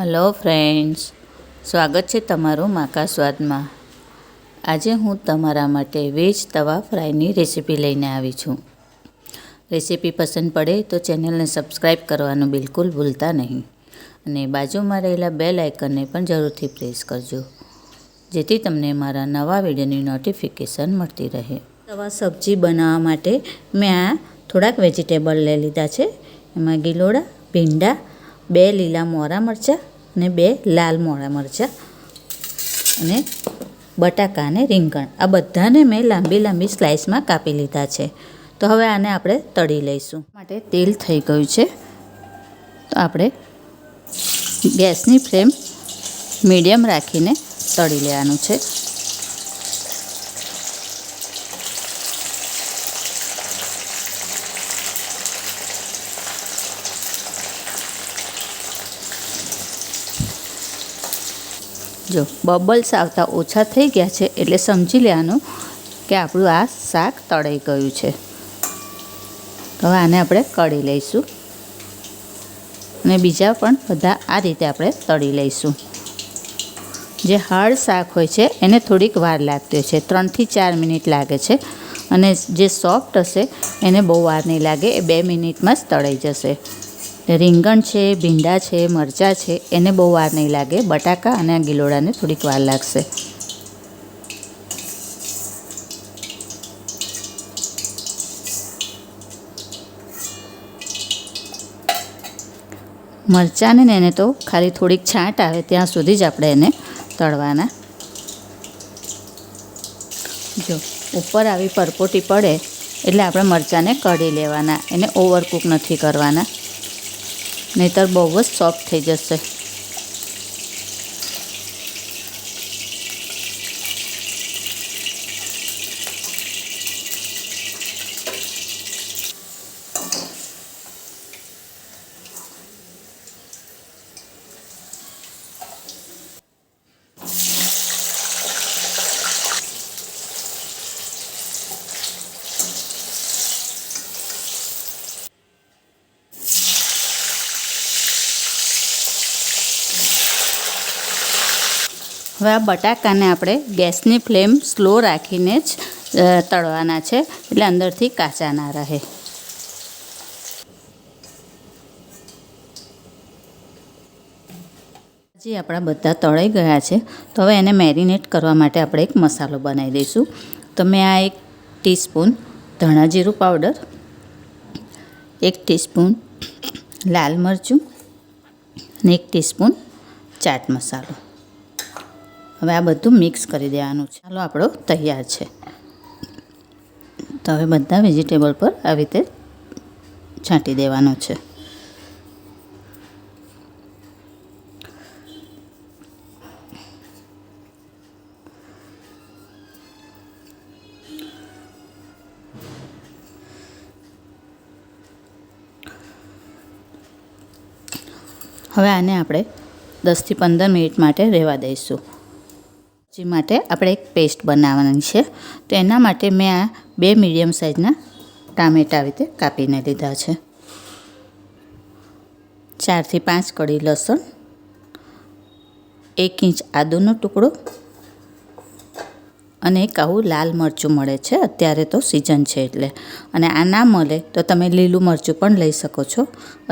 Hello friends, સ્વાગત છે તમારું માકા સ્વાદમાં। આજે હું તમારા માટે વેજ તવા ફ્રાયની રેસીપી લઈને આવી છું। રેસીપી પસંદ પડે તો ચેનલને સબસ્ક્રાઈબ કરવાનું બિલકુલ ભૂલતા નહીં અને બાજુમાં રહેલા બેલ આઇકનને પણ જરૂરથી પ્રેસ કરજો, જેથી તમને મારા નવા વિડીયોની નોટિફિકેશન મળતી રહે। તવા સબ્જી બનાવવા માટે મેં આ થોડાક વેજીટેબલ લઈ લીધા છે। એમાં ગિલોડા, ભીંડા, 2 લીલા મોરા મરચાં અને 2 લાલ મોરા મરચાં અને બટાકા અને રીંગણ, આ બધાને મેં લાંબી લાંબી સ્લાઇસમાં કાપી લીધા છે। તો હવે આને આપણે તળી લઈશું। માટે તેલ થઈ ગયું છે, તો આપણે ગેસની ફ્લેમ મીડિયમ રાખીને તળી લેવાનું છે। જો બબલ્સ આવતા ઓછા થઈ ગયા છે એટલે સમજી લેવાનું કે આપણું આ શાક તળાઈ ગયું છે। તો હવે આને આપણે કળી લઈશું અને બીજા પણ બધા આ રીતે આપણે તળી લઈશું। જે હાર્ડ શાક હોય છે એને થોડીક વાર લાગતી હોય છે, 3 થી 4 મિનિટ લાગે છે, અને જે સોફ્ટ હશે એને બહુ વાર નહીં લાગે, એ 2 મિનિટમાં જ તળાઈ જશે। રીંગણ છે, ભીંડા છે, મરચાં છે, એને બહુ વાર નહીં લાગે, બટાકા અને આ ગિલોડાને થોડીક વાર લાગશે। મરચાંને એને તો ખાલી થોડીક છાંટ આવે ત્યાં સુધી જ આપણે એને તળવાના। જો ઉપર આવી પરપોટી પડે એટલે આપણે મરચાંને કઢી લેવાના, એને ઓવરકૂક નથી કરવાના, નહીંતર બહુ જ સોફ્ટ થઈ જશે। હવે આ બટાકાને આપણે ગેસની ફ્લેમ સ્લો રાખીને જ તળવાના છે, એટલે અંદરથી કાચા ના રહે। જે આપણા બધા તળાઈ ગયા છે, તો હવે એને મેરિનેટ કરવા માટે આપણે એક મસાલો બનાવી દઈશું। તો મેં આ 1 ટીસ્પૂન ધાણા જીરું પાવડર, 1 ટીસ્પૂન લાલ મરચું અને 1 ટીસ્પૂન ચાટ મસાલો, હવે આ બધું મિક્સ કરી દેવાનું છે। ચાલો આપણો તૈયાર છે। તો હવે બધા વેજીટેબલ પર આવી રીતે છાંટી દેવાનો છે। હવે આને આપણે 10 થી 15 મિનિટ માટે રહેવા દઈશું। જે માટે આપણે એક પેસ્ટ બનાવવાની છે, તો એના માટે મેં આ 2 મીડિયમ સાઇઝના ટામેટાં આવી રીતે કાપીને લીધા છે, 4 થી 5 કળી લસણ, 1 ઇંચ આદુનો ટુકડો અને એક આવું લાલ મરચું મળે છે, અત્યારે તો સિઝન છે એટલે, અને આ ના મળે તો તમે લીલું મરચું પણ લઈ શકો છો,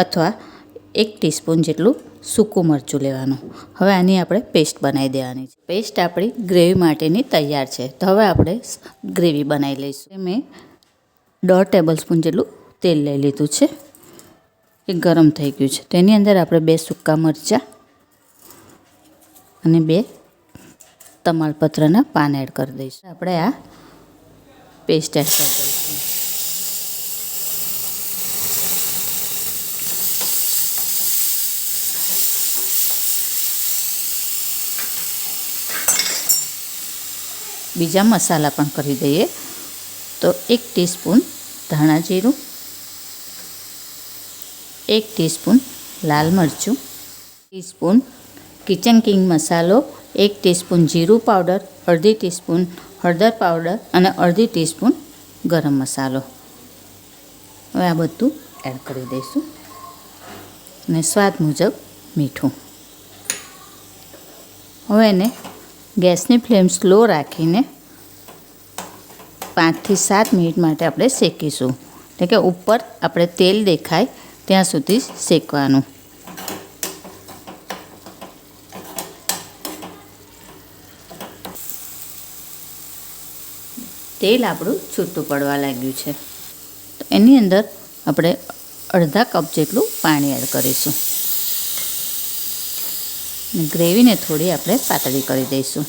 અથવા 1 ટીસ્પૂન જેટલું સૂકું મરચું લેવાનું। હવે આની આપણે પેસ્ટ બનાવી દેવાની છે। પેસ્ટ આપણી ગ્રેવી માટેની તૈયાર છે। તો હવે આપણે ગ્રેવી બનાવી લઈશું। મેં 1.5 ટેબલસ્પૂન જેટલું તેલ લઈ લીધું છે, એ ગરમ થઈ ગયું છે, તો એની અંદર આપણે 2 સૂકા મરચાં અને 2 તમાલપત્રના પાન એડ કરી દઈશું। આપણે આ પેસ્ટ એડ કરી દઈશું। બીજા મસાલા પણ કરી દઈએ, તો 1 ટીસ્પૂન ધાણા જીરું, 1 ટીસ્પૂન લાલ મરચું, ટીસ્પૂન કિચન કિંગ મસાલો, 1 ટીસ્પૂન જીરું પાવડર, અડધી ટીસ્પૂન હળદર પાવડર અને અડધી ટીસ્પૂન ગરમ મસાલો। હવે આ બધું એડ કરી દઈશું અને સ્વાદ મુજબ મીઠું। હવે એને ગેસની ફ્લેમ સ્લો રાખીને 5 થી 7 મિનિટ માટે આપણે શેકીશું. એટલે કે ઉપર આપણે તેલ દેખાય ત્યાં સુધી શેકવાનું. તેલ આપણું છૂટું પડવા લાગ્યું છે તો એની અંદર આપણે અડધા કપ જેટલું પાણી એડ કરીશું. ગ્રેવીને થોડી આપણે પાતળી કરી દઈશું.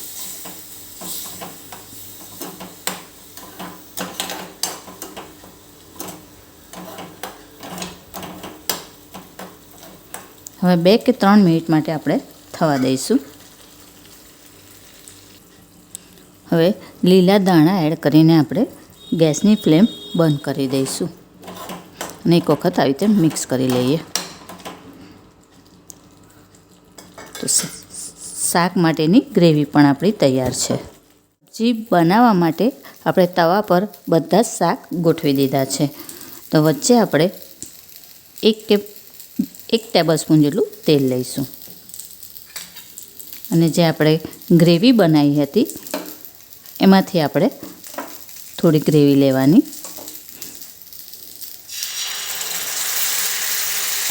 હવે 2 કે 3 મિનિટ માટે આપણે થવા દઈશું. હવે લીલા દાણા એડ કરીને આપણે ગેસની ફ્લેમ બંધ કરી દઈશું અને એક વખત આવી રીતે મિક્સ કરી લઈએ. તો શાક માટેની ગ્રેવી પણ આપણી તૈયાર છે. સબ્જી બનાવવા માટે આપણે તવા પર બધા જ શાક ગોઠવી દીધા છે. તો વચ્ચે આપણે 1 ટેબલસ્પૂન જેટલું તેલ લઈશું અને જે આપણે ગ્રેવી બનાવી હતી એમાંથી આપણે થોડી ગ્રેવી લેવાની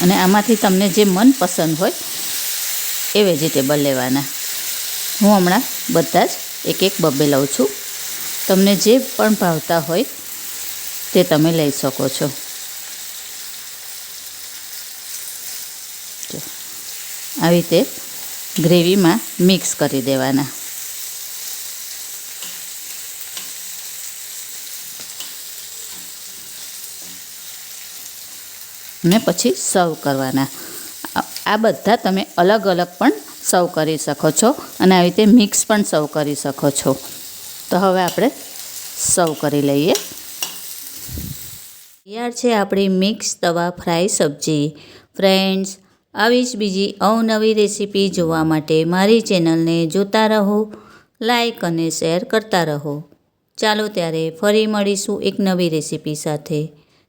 અને આમાંથી તમને જે મનપસંદ હોય એ વેજીટેબલ લેવાના. હું હમણાં બધા જ એક બબ્બે લઉં છું. તમને જે પણ ભાવતા હોય તે તમે લઈ શકો છો. આવી રીતે ગ્રેવીમાં મિક્સ કરી દેવાના અને પછી સર્વ કરવાના. આ બધા તમે અલગ અલગ પણ સર્વ કરી શકો છો અને આવી રીતે મિક્સ પણ સર્વ કરી શકો છો. તો હવે આપણે સર્વ કરી લઈએ. તૈયાર છે આપણી મિક્સ તવા ફ્રાય સબ્જી. ફ્રેન્ડ્સ, આવી જ બીજી અવનવી રેસીપી જોવા માટે મારી ચેનલને જોતા રહો, લાઈક અને શેર કરતા રહો. ચાલો ત્યારે ફરી મળીશું એક નવી રેસીપી સાથે.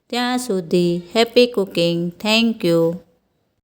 ત્યાં સુધી હેપી કુકિંગ. Thank you.